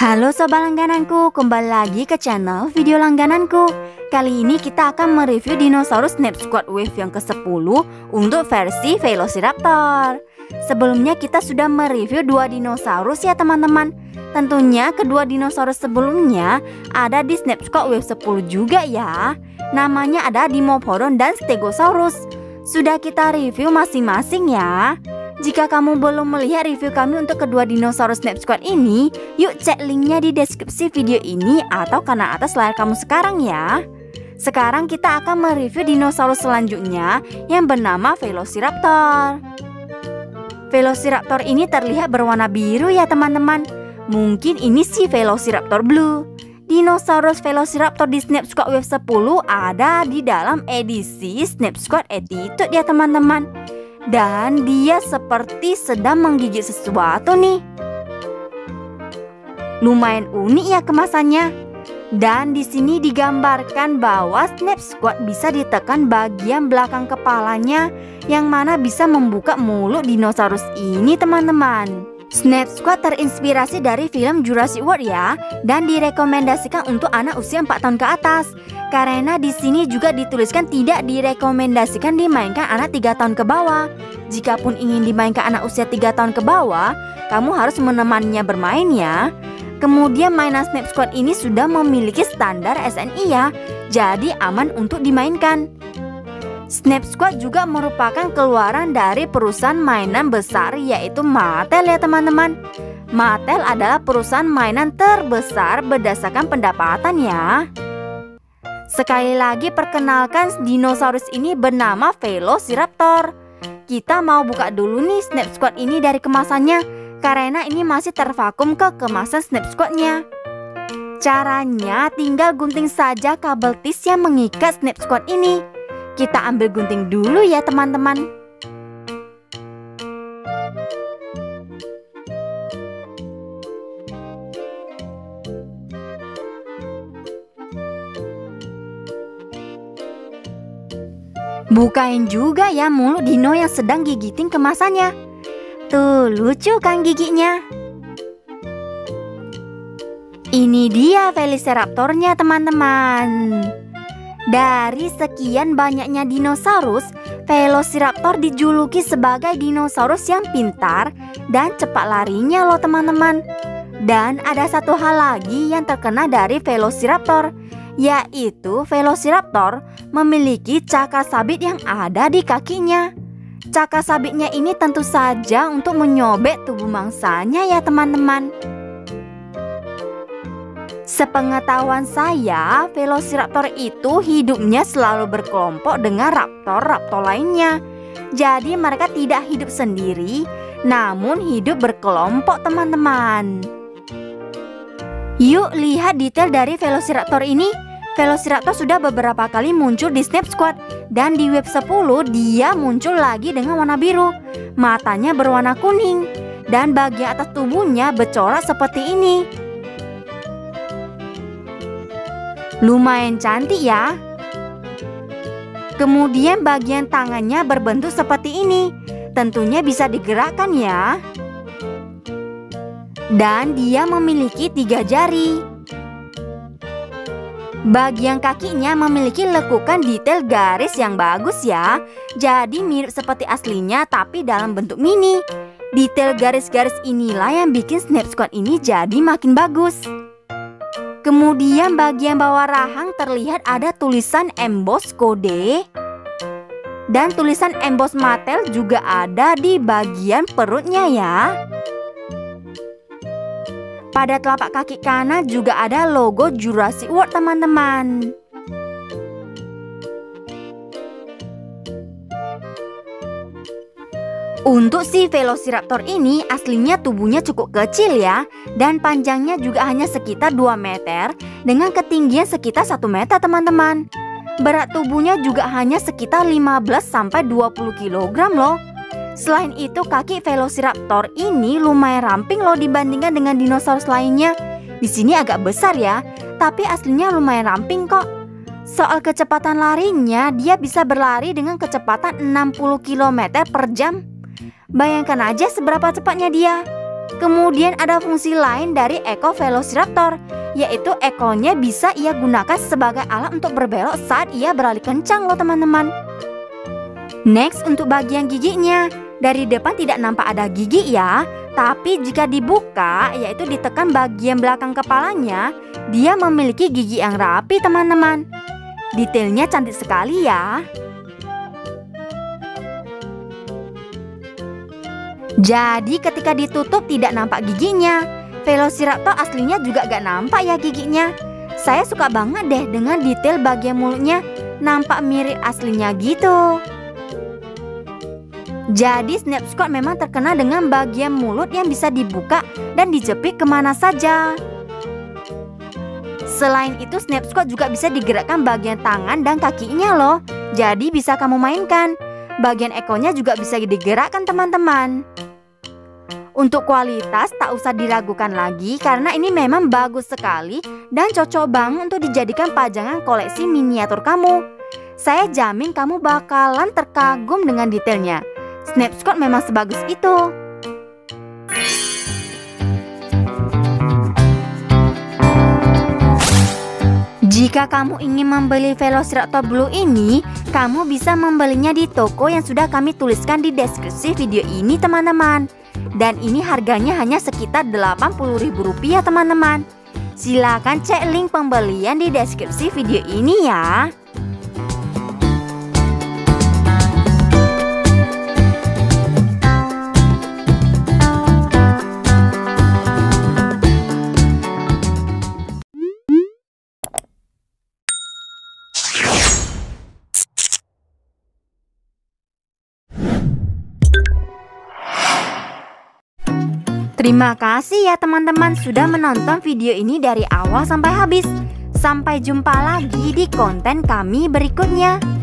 Halo sobat langgananku, kembali lagi ke channel video langgananku. Kali ini kita akan mereview dinosaurus Snap Squad Wave yang ke-10 untuk versi Velociraptor. Sebelumnya kita sudah mereview dua dinosaurus ya teman-teman. Tentunya kedua dinosaurus sebelumnya ada di Snap Squad Wave 10 juga ya. Namanya ada Dimorphodon dan Stegosaurus. Sudah kita review masing-masing ya. Jika kamu belum melihat review kami untuk kedua dinosaurus Snap Squad ini, yuk cek linknya di deskripsi video ini atau kanan atas layar kamu sekarang ya. Sekarang kita akan mereview dinosaurus selanjutnya yang bernama Velociraptor. Velociraptor ini terlihat berwarna biru ya teman-teman. Mungkin ini si Velociraptor Blue. Dinosaurus Velociraptor di Snap Squad Wave 10 ada di dalam edisi Snap Squad Attitude ya teman-teman. Dan dia seperti sedang menggigit sesuatu nih. Lumayan unik ya kemasannya. Dan di sini digambarkan bahwa Snap Squad bisa ditekan bagian belakang kepalanya, yang mana bisa membuka mulut dinosaurus ini teman-teman. Snap Squad terinspirasi dari film Jurassic World ya, dan direkomendasikan untuk anak usia 4 tahun ke atas. Karena di sini juga dituliskan tidak direkomendasikan dimainkan anak 3 tahun ke bawah. Jikapun ingin dimainkan anak usia 3 tahun ke bawah, kamu harus menemaninya bermain ya. Kemudian mainan Snap Squad ini sudah memiliki standar SNI ya, jadi aman untuk dimainkan. Snap Squad juga merupakan keluaran dari perusahaan mainan besar yaitu Mattel ya teman-teman. Mattel adalah perusahaan mainan terbesar berdasarkan pendapatan ya. Sekali lagi perkenalkan dinosaurus ini bernama Velociraptor. Kita mau buka dulu nih Snap Squad ini dari kemasannya, karena ini masih tervakum ke kemasan Snap Squadnya. Caranya tinggal gunting saja kabel tis yang mengikat Snap Squad ini. Kita ambil gunting dulu ya teman-teman. Bukain juga ya mulut dino yang sedang gigitin kemasannya. Tuh lucu kan giginya. Ini dia Velociraptornya teman-teman. Dari sekian banyaknya dinosaurus, Velociraptor dijuluki sebagai dinosaurus yang pintar dan cepat larinya loh teman-teman. Dan ada satu hal lagi yang terkenal dari Velociraptor, yaitu Velociraptor memiliki cakar sabit yang ada di kakinya. Cakar sabitnya ini tentu saja untuk menyobek tubuh mangsanya ya teman-teman. Sepengetahuan saya, Velociraptor itu hidupnya selalu berkelompok dengan raptor-raptor lainnya. Jadi mereka tidak hidup sendiri, namun hidup berkelompok teman-teman. Yuk lihat detail dari Velociraptor ini. Velociraptor sudah beberapa kali muncul di Snap Squad, dan di Wave 10 dia muncul lagi dengan warna biru. Matanya berwarna kuning, dan bagian atas tubuhnya bercorak seperti ini. Lumayan cantik ya. Kemudian bagian tangannya berbentuk seperti ini. Tentunya bisa digerakkan ya. Dan dia memiliki 3 jari. Bagian kakinya memiliki lekukan detail garis yang bagus ya. Jadi mirip seperti aslinya tapi dalam bentuk mini. Detail garis-garis inilah yang bikin Snap Squad ini jadi makin bagus. Kemudian bagian bawah rahang terlihat ada tulisan emboss kode. Dan tulisan emboss Mattel juga ada di bagian perutnya ya. Pada telapak kaki kanan juga ada logo Jurassic World teman-teman. Untuk si Velociraptor ini aslinya tubuhnya cukup kecil ya, dan panjangnya juga hanya sekitar 2 meter dengan ketinggian sekitar 1 meter teman-teman. Berat tubuhnya juga hanya sekitar 15-20 kg loh. Selain itu kaki Velociraptor ini lumayan ramping loh dibandingkan dengan dinosaurus lainnya. Di sini agak besar ya, tapi aslinya lumayan ramping kok. Soal kecepatan larinya, dia bisa berlari dengan kecepatan 60 km per jam. Bayangkan aja seberapa cepatnya dia. Kemudian ada fungsi lain dari ekor Velociraptor, yaitu ekornya bisa ia gunakan sebagai alat untuk berbelok saat ia berlari kencang loh teman-teman. Next, untuk bagian giginya. Dari depan tidak nampak ada gigi ya, tapi jika dibuka, yaitu ditekan bagian belakang kepalanya, dia memiliki gigi yang rapi teman-teman. Detailnya cantik sekali ya. Jadi ketika ditutup tidak nampak giginya. Velociraptor aslinya juga gak nampak ya giginya. Saya suka banget deh dengan detail bagian mulutnya, nampak mirip aslinya gitu. Jadi Snap Squad memang terkenal dengan bagian mulut yang bisa dibuka dan dijepit kemana saja. Selain itu Snap Squad juga bisa digerakkan bagian tangan dan kakinya loh. Jadi bisa kamu mainkan. Bagian ekornya juga bisa digerakkan teman-teman. Untuk kualitas tak usah diragukan lagi karena ini memang bagus sekali dan cocok banget untuk dijadikan pajangan koleksi miniatur kamu. Saya jamin kamu bakalan terkagum dengan detailnya. Snap Squad memang sebagus itu. Jika kamu ingin membeli Velociraptor Blue ini, kamu bisa membelinya di toko yang sudah kami tuliskan di deskripsi video ini teman-teman. Dan ini harganya hanya sekitar Rp80.000 teman-teman. Silakan cek link pembelian di deskripsi video ini ya. Terima kasih ya teman-teman sudah menonton video ini dari awal sampai habis. Sampai jumpa lagi di konten kami berikutnya.